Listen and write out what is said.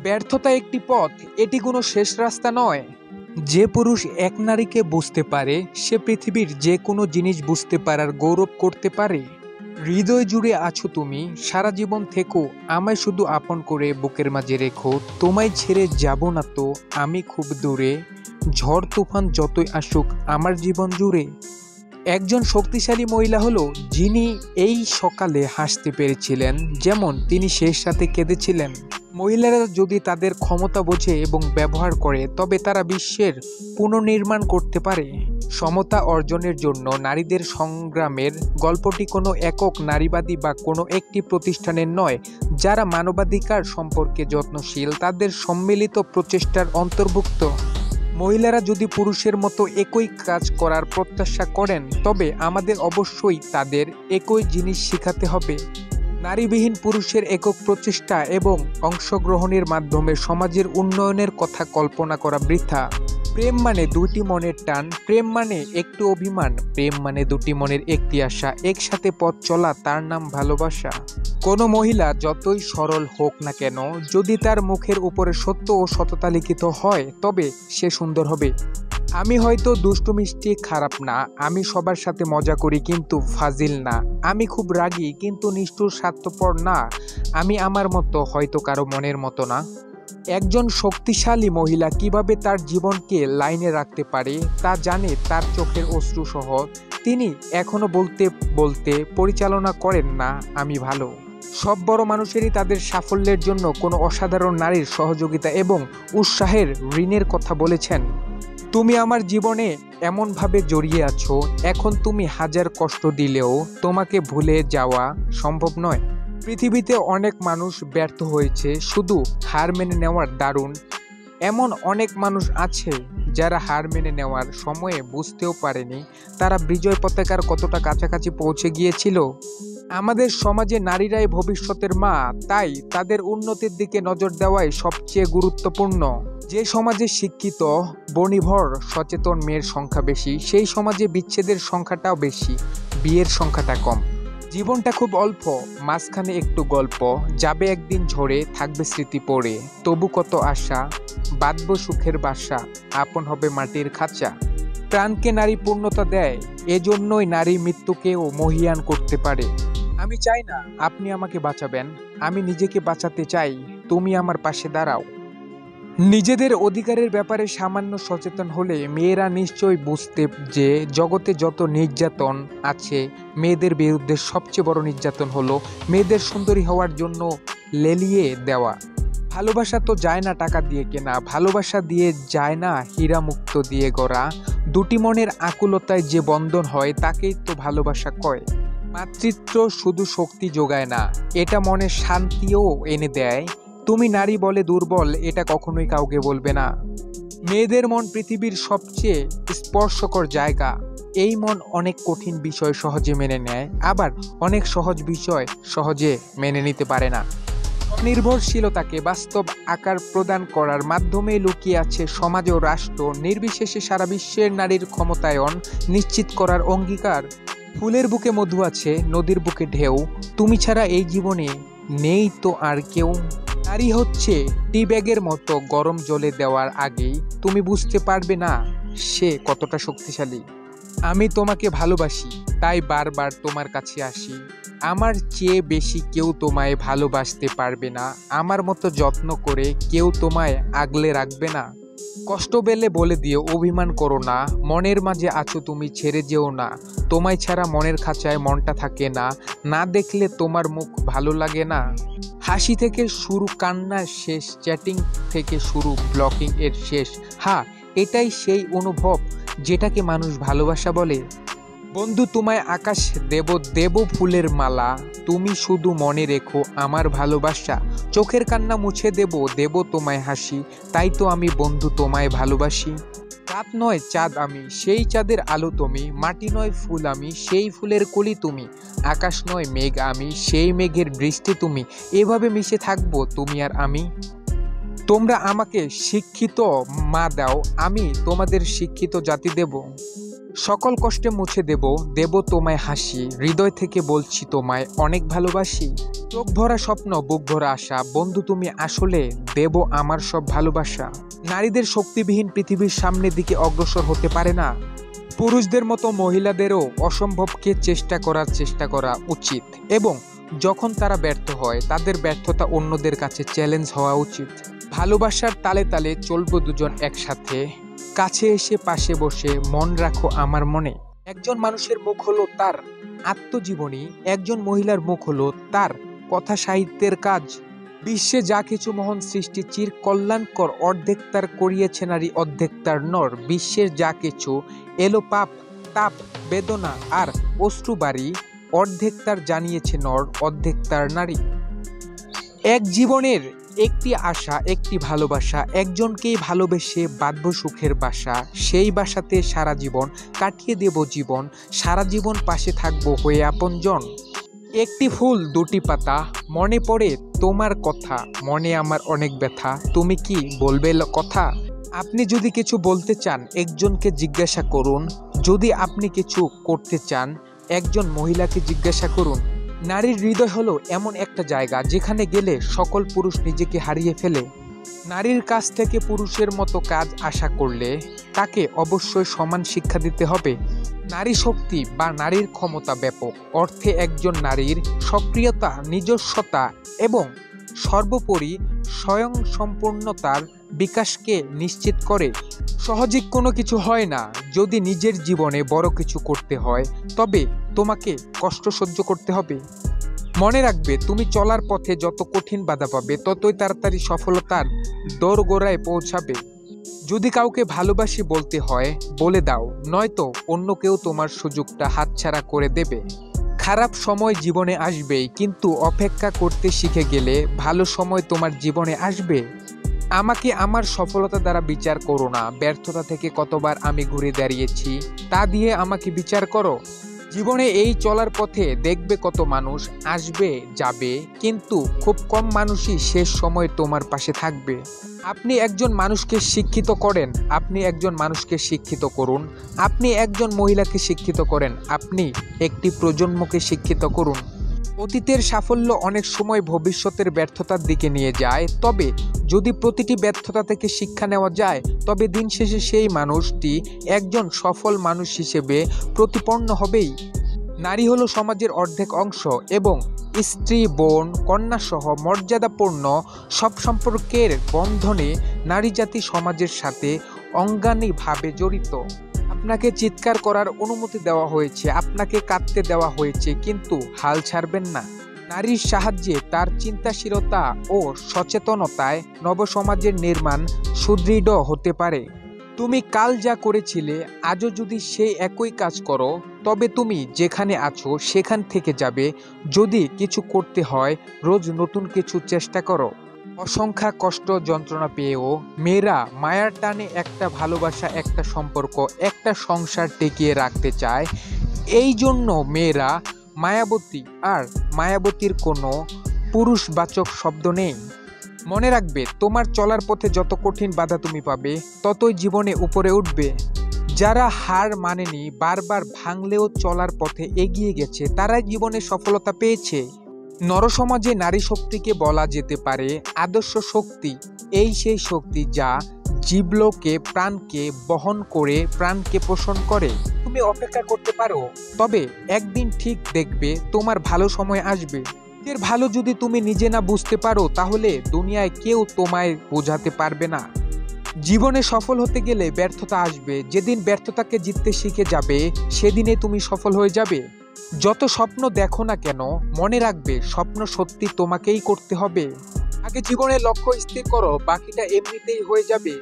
ব্যর্থতা একটি পথ, এটি কোনো শেষ রাস্তা নয়। যে পুরুষ এক নারীকে বুঝতে পারে সে পৃথিবীর যে কোনো জিনিস বুঝতে পারার গৌরব করতে পারে। হৃদয় জুড়ে আছো তুমি, সারা জীবন থেকো, আমায় শুধু আপন করে বুকের মাঝে রেখো। তোমায় ছেড়ে যাব না তো আমি খুব দূরে, ঝড় তুফান যতই আসুক আমার জীবন জুড়ে। একজন শক্তিশালী মহিলা হলো যিনি এই সকালে হাসতে পেরেছিলেন যেমন তিনি শেষ রাতে কেঁদেছিলেন। মহিলারা যদি তাদের ক্ষমতা বোঝে এবং ব্যবহার করে তবে তারা বিশ্বের পুনর্নির্মাণ করতে পারে। সমতা অর্জনের জন্য নারীদের সংগ্রামের গল্পটি কোনো একক নারীবাদী বা কোনো একটি প্রতিষ্ঠানের নয়। যারা মানবাধিকার সম্পর্কে যত্নশীল তাদের সম্মিলিত প্রচেষ্টার অন্তর্ভুক্ত। মহিলারা যদি পুরুষের মতো একই কাজ করার প্রত্যাশা করেন তবে আমাদের অবশ্যই তাদের একই জিনিস শেখাতে হবে। নারীবিহীন পুরুষের একক প্রচেষ্টা এবং অংশগ্রহণের মাধ্যমে সমাজের উন্নয়নের কথা কল্পনা করা বৃথা। প্রেম মানে দুটি মনের টান, প্রেম মানে একটু অভিমান, প্রেম মানে দুটি মনের একটি আশা, একসাথে পথ চলা, তার নাম ভালোবাসা। কোনো মহিলা যতই সরল হোক না কেন, যদি তার মুখের উপরে সত্য ও সততা লিখিত হয় তবে সে সুন্দর হবে। আমি হয়তো দুষ্টু মিষ্টি খারাপ না, আমি সবার সাথে মজা করি কিন্তু ফাজিল না, আমি খুব রাগী কিন্তু নিষ্ঠুর স্বার্থপর না, আমি আমার মতো হয়তো কারো মনের মতো না। একজন শক্তিশালী মহিলা কিভাবে তার জীবনকে লাইনে রাখতে পারে তা জানে তার চোখের অশ্রু সহ। তিনি এখনো বলতে বলতে পরিচালনা করেন না আমি ভালো। সব বড় মানুষেরই তাদের সাফল্যের জন্য কোনো অসাধারণ নারীর সহযোগিতা এবং উৎসাহের ঋণের কথা বলেছেন। তুমি আমার জীবনে এমনভাবে জড়িয়ে আছো, এখন তুমি হাজার কষ্ট দিলেও তোমাকে ভুলে যাওয়া সম্ভব নয়। পৃথিবীতে অনেক মানুষ ব্যর্থ হয়েছে, শুধু হার মেনে নেওয়ার দারুণ। এমন অনেক মানুষ আছে যারা হার মেনে নেওয়ার সময়ে বুঝতেও পারেনি তারা বিজয় পতাকার কতটা কাছাকাছি পৌঁছে গিয়েছিল। আমাদের সমাজে নারীরাই ভবিষ্যতের মা, তাই তাদের উন্নতির দিকে নজর দেওয়াই সবচেয়ে গুরুত্বপূর্ণ। যে সমাজে শিক্ষিত, বর্ণিভর, সচেতন মেয়ের সংখ্যা বেশি সেই সমাজে বিচ্ছেদের সংখ্যাটাও বেশি, বিয়ের সংখ্যাটা কম। জীবনটা খুব অল্প, মাঝখানে একটু গল্প, যাবে একদিন ঝরে, থাকবে স্মৃতি পড়ে, তবু কত আশা, বাঁধব সুখের বাসা, আপন হবে মাটির খাঁচা। প্রাণকে নারী পূর্ণতা দেয়, এজন্যই নারী মৃত্যুকেও মহীয়ান করতে পারে। আমি চাই না আপনি আমাকে বাঁচাবেন, আমি নিজেকে বাঁচাতে চাই, তুমি আমার পাশে দাঁড়াও। নিজেদের অধিকারের ব্যাপারে সামান্য সচেতন হলে মেয়েরা নিশ্চয়ই বুঝতে যে জগতে যত নির্যাতন আছে মেয়েদের বিরুদ্ধে সবচেয়ে বড় নির্যাতন হলো মেয়েদের সুন্দরী হওয়ার জন্য লেলিয়ে দেওয়া। ভালোবাসা তো যায় না টাকা দিয়ে কেনা, ভালোবাসা দিয়ে যায় না হীরা মুক্ত দিয়ে গড়া। দুটি মনের আকুলতায় যে বন্ধন হয় তাকেই তো ভালোবাসা কয়। মাতৃত্ব শুধু শক্তি যোগায় না, এটা মনে শান্তিও এনে দেয়। তুমি নারী বলে দুর্বল এটা কখনোই কাউকে বলবে না। মেয়েদের মন পৃথিবীর সবচেয়ে স্পর্শকর জায়গা। এই মন অনেক কঠিন বিষয় সহজে মেনে নেয়, আবার অনেক সহজ বিষয় সহজে মেনে নিতে পারে না। নির্ভরশীলতাকে বাস্তব আকার প্রদান করার মাধ্যমে লুকিয়ে আছে সমাজ ও রাষ্ট্র নির্বিশেষে সারা বিশ্বের নারীর ক্ষমতায়ন নিশ্চিত করার অঙ্গীকার। ফুলের বুকে মধু আছে, নদীর বুকে ঢেউ, তুমি ছাড়া এই জীবনে নেই তো আর কেউ। নারী হচ্ছে টি ব্যাগের মতো, গরম জলে দেওয়ার আগেই তুমি বুঝতে পারবে না সে কতটা শক্তিশালী। আমি তোমাকে ভালোবাসি, তাই বারবার তোমার কাছে আসি। আমার চেয়ে বেশি কেউ তোমায় ভালোবাসতে পারবে না, আমার মতো যত্ন করে কেউ তোমায় আগলে রাখবে না। কষ্ট পেলে বলে দিও, অভিমান করো না, মনের মাঝে আছো তুমি, ছেড়ে যেও না। তোমায় ছাড়া মনের খাঁচায় মনটা থাকে না, না দেখলে তোমার মুখ ভালো লাগে না। হাসি থেকে শুরু কান্নার শেষ, চ্যাটিং থেকে শুরু ব্লকিং এর শেষ। হ্যাঁ, এটাই সেই অনুভব যেটাকে মানুষ ভালোবাসা বলে। বন্ধু তোমায় আকাশ দেব দেব ফুলের মালা, তুমি শুধু মনে রেখো আমার ভালোবাসা। চোখের কান্না মুছে দেব দেব তোমায় হাসি, তাই তো আমি বন্ধু তোমায় ভালোবাসি। রাত নয় চাঁদ আমি, সেই চাঁদের আলো তুমি, মাটি নয় ফুল আমি, সেই ফুলের কলি তুমি, আকাশ নয় মেঘ আমি, সেই মেঘের বৃষ্টি তুমি, এভাবে মিশে থাকবো তুমি আর আমি। তোমরা আমাকে শিক্ষিত মা দাও, আমি তোমাদের শিক্ষিত জাতি দেব। সকল কষ্টে মুছে দেব, দেব তোমায় হাসি, হৃদয় থেকে বলছি তোমায় অনেক ভালোবাসি। চোখ ভরা স্বপ্ন, বুক ভরা আশা, বন্ধু তুমি আসলে, দেব আমার সব ভালোবাসা। নারীদের শক্তিবিহীন পৃথিবীর সামনের দিকে অগ্রসর হতে পারে না। পুরুষদের মতো মহিলাদেরও অসম্ভবকে চেষ্টা করা উচিত, এবং যখন তারা ব্যর্থ হয় তাদের ব্যর্থতা অন্যদের কাছে চ্যালেঞ্জ হওয়া উচিত। ভালোবাসার তালে তালে চলবো দুজন একসাথে, কাছে এসে পাশে বসে মন রাখো আমার মনে। একজন মানুষের মুখ হলো তার আত্মজীবনী, একজন মহিলার মুখ হলো তার কথা সাহিত্যের কাজ। বিশ্বে যা কিছু মহান সৃষ্টি চির কল্যাণকর, অর্ধেক তার করিয়েছে নারী, অর্ধেক তার নর। বিশ্বের যা কিছু এলো পাপ তাপ বেদনা আর অশ্রুবাড়ি, অর্ধেক তার জানিয়েছে নর, অর্ধেক তার নারী। এক জীবনের একটি আশা, একটি ভালোবাসা, একজনকেই ভালোবেসে বাঁধব সুখের বাসা। সেই বাসাতে সারা জীবন কাটিয়ে দেব জীবন, সারা জীবন পাশে থাকবো হয়ে আপনজন। একটি ফুল দুটি পাতা, মনে পড়ে তোমার কথা, মনে আমার অনেক ব্যথা, তুমি কি বলবে কথা? আপনি যদি কিছু বলতে চান একজনকে জিজ্ঞাসা করুন, যদি আপনি কিছু করতে চান একজন মহিলাকে জিজ্ঞাসা করুন। নারীর হৃদয় হলো এমন একটা জায়গা যেখানে গেলে সকল পুরুষ নিজেকে হারিয়ে ফেলে। নারীর কাছ থেকে পুরুষের মতো কাজ আশা করলে তাকে অবশ্যই সমান শিক্ষা দিতে হবে। নারী শক্তি বা নারীর ক্ষমতা ব্যাপক অর্থে একজন নারীর সক্রিয়তা, নিজস্বতা এবং সর্বোপরি স্বয়ংসম্পূর্ণতার বিকাশকে নিশ্চিত করে। সহজে কোনো কিছু হয় না। যদি নিজের জীবনে বড় কিছু করতে হয় তবে তোমাকে কষ্ট সহ্য করতে হবে। মনে রাখবে, তুমি চলার পথে যত কঠিন বাধা পাবে ততই তাড়াতাড়ি সফলতার দোরগোড়ায় পৌঁছাবে। যদি কাউকে ভালোবাসি বলতে হয় বলে দাও, নয়তো অন্য কেউ তোমার সুযোগটা হাতছাড়া করে দেবে। খারাপ সময় জীবনে আসবেই, কিন্তু অপেক্ষা করতে শিখে গেলে ভালো সময় তোমার জীবনে আসবে। আমাকে আমার সফলতা দ্বারা বিচার করো না, ব্যর্থতা থেকে কতবার আমি ঘুরে দাঁড়িয়েছি তা দিয়ে আমাকে বিচার করো। জীবনে এই চলার পথে দেখবে কত মানুষ আসবে যাবে, কিন্তু খুব কম মানুষই শেষ সময় তোমার পাশে থাকবে। আপনি একজন মানুষকে শিক্ষিত করেন, আপনি একজন মানুষকে শিক্ষিত করুন। আপনি একজন মহিলাকে শিক্ষিত করেন, আপনি একটি প্রজন্মকে শিক্ষিত করুন। অতীতের সাফল্য অনেক সময় ভবিষ্যতের ব্যর্থতার দিকে নিয়ে যায়, তবে যদি প্রতিটি ব্যর্থতা থেকে শিক্ষা নেওয়া যায় তবে দিন শেষে সেই মানুষটি একজন সফল মানুষ হিসেবে প্রতিপন্ন হবেই। নারী হলো সমাজের অর্ধেক অংশ এবং স্ত্রী, বোন, কন্যাসহ মর্যাদাপূর্ণ সব সম্পর্কের বন্ধনে নারী জাতি সমাজের সাথে অঙ্গাঙ্গিভাবে জড়িত। আপনাকে চিৎকার করার অনুমতি দেওয়া হয়েছে, আপনাকে কাঁদতে দেওয়া হয়েছে, কিন্তু হাল ছাড়বেন না। নারীর সাহায্যে, তার চিন্তাশীলতা ও সচেতনতায় নবসমাজের নির্মাণ সুদৃঢ় হতে পারে। তুমি কাল যা করেছিলে আজও যদি সেই একই কাজ করো তবে তুমি যেখানে আছো সেখান থেকে যাবে। যদি কিছু করতে হয় রোজ নতুন কিছু চেষ্টা করো। অসংখ্য কষ্ট যন্ত্রণা পেয়েও মেয়েরা মায়ার টানে একটা ভালোবাসা, একটা সম্পর্ক, একটা সংসার টিকিয়ে রাখতে চায়। এই জন্য মেয়েরা মায়াবতী, আর মায়াবতীর কোনো পুরুষবাচক শব্দ নেই। মনে রাখবে, তোমার চলার পথে যত কঠিন বাধা তুমি পাবে ততই জীবনে উপরে উঠবে। যারা হার মানেনি, বারবার ভাঙলেও চলার পথে এগিয়ে গেছে, তারাই জীবনে সফলতা পেয়েছে। নরসমাজে নারী শক্তিকে বলা যেতে পারে আদর্শ শক্তি। এই সেই শক্তি যা জীবলোকে প্রাণকে বহন করে, প্রাণকে পোষণ করে। তুমি অপেক্ষা করতে পারো, তবে একদিন ঠিক দেখবে তোমার ভালো সময় আসবে। এর ভালো যদি তুমি নিজে না বুঝতে পারো তাহলে দুনিয়ায় কেউ তোমায় বোঝাতে পারবে না। জীবনে সফল হতে গেলে ব্যর্থতা আসবে। যেদিন ব্যর্থতাকে জিততে শিখে যাবে সেদিনে তুমি সফল হয়ে যাবে। যত স্বপ্ন দেখো না কেন, মনে রাখবে স্বপ্ন সত্যি তোমাকেই করতে হবে। আগে জীবনের লক্ষ্য স্থির করো, বাকিটা এমনিতেই হয়ে যাবে।